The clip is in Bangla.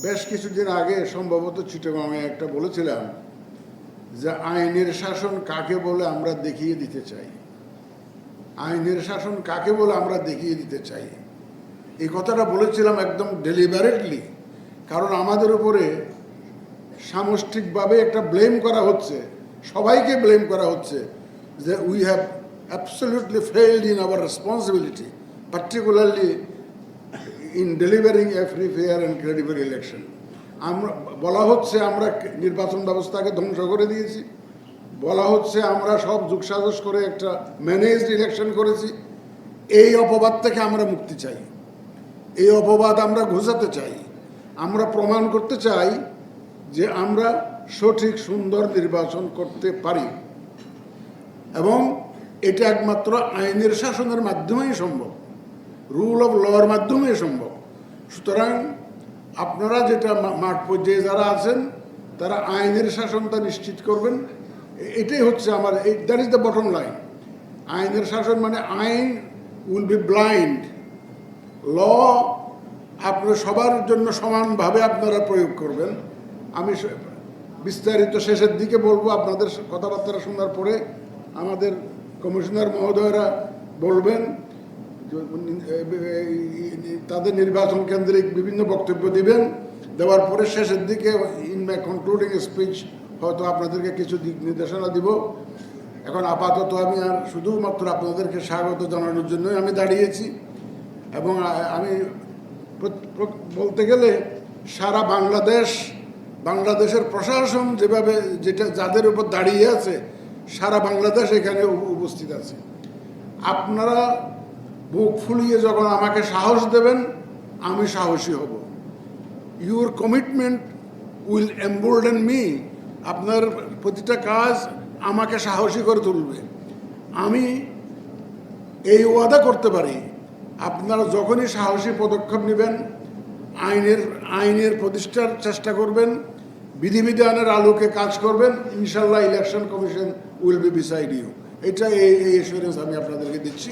বেশ কিছুদিন আগে সম্ভবত চিটাগংয়ে একটা বলেছিলাম যে আইনের শাসন কাকে বলে আমরা দেখিয়ে দিতে চাই। আইনের শাসন কাকে বলে আমরা দেখিয়ে দিতে চাই, এই কথাটা বলেছিলাম একদম ডেলিবারেটলি। কারণ আমাদের উপরে সামষ্টিকভাবে একটা ব্লেম করা হচ্ছে, সবাইকে ব্লেম করা হচ্ছে যে we have absolutely failed in our responsibility, particularly in delivering A free fair and credible election. আমরা বলা হচ্ছে আমরা নির্বাচন ব্যবস্থাকে ধ্বংস করে দিয়েছি, বলা হচ্ছে আমরা সব যুগসাজশ করে একটা ম্যানেজড ইলেকশন করেছি। এই অপবাদ থেকে আমরা মুক্তি চাই, এই অপবাদ আমরা ঘোচাতে চাই। আমরা প্রমাণ করতে চাই যে আমরা সঠিক সুন্দর নির্বাচন করতে পারি, এবং এটা একমাত্র আইনের শাসনের মাধ্যমেই সম্ভব, রুল অফ লর মাধ্যমেই সম্ভব। সুতরাং আপনারা যেটা মাঠ পর্যায়ে যারা আছেন তারা আইনের শাসনটা নিশ্চিত করবেন। এটাই হচ্ছে আমার, that is the bottom line. আইনের শাসন মানে আইন উইল বি ব্লাইন্ড, ল আপনারা সবার জন্য সমানভাবে আপনারা প্রয়োগ করবেন। আমি বিস্তারিত শেষের দিকে বলবো, আপনাদের কথাবার্তা শোনার পরে আমাদের কমিশনার মহোদয়রা বলবেন, তাদের নির্বাচন কেন্দ্রিক বিভিন্ন বক্তব্য দিবেন। দেওয়ার পরে শেষের দিকে ইন মাই কনক্লুডিং স্পিচ হয়তো আপনাদেরকে কিছু দিক নির্দেশনা দিব। এখন আপাতত আমি আর শুধুমাত্র আপনাদেরকে স্বাগত জানানোর জন্যই আমি দাঁড়িয়েছি। এবং আমি বলতে গেলে সারা বাংলাদেশের প্রশাসন যেভাবে যাদের উপর দাঁড়িয়ে আছে, সারা বাংলাদেশ এখানে উপস্থিত আছে। আপনারা বুক ফুলিয়ে যখন আমাকে সাহস দেবেন, আমি সাহসী হব। Your commitment will embolden me. আপনার প্রতিটা কাজ আমাকে সাহসী করে তুলবে। আমি এই ওয়াদা করতে পারি, আপনারা যখনই সাহসী পদক্ষেপ নেবেন, আইনের প্রতিষ্ঠার চেষ্টা করবেন, বিধিবিধানের আলোকে কাজ করবেন, ইনশাল্লাহ election commission will be beside you. এটা এই এসুরেন্স আমি আপনাদেরকে দিচ্ছি।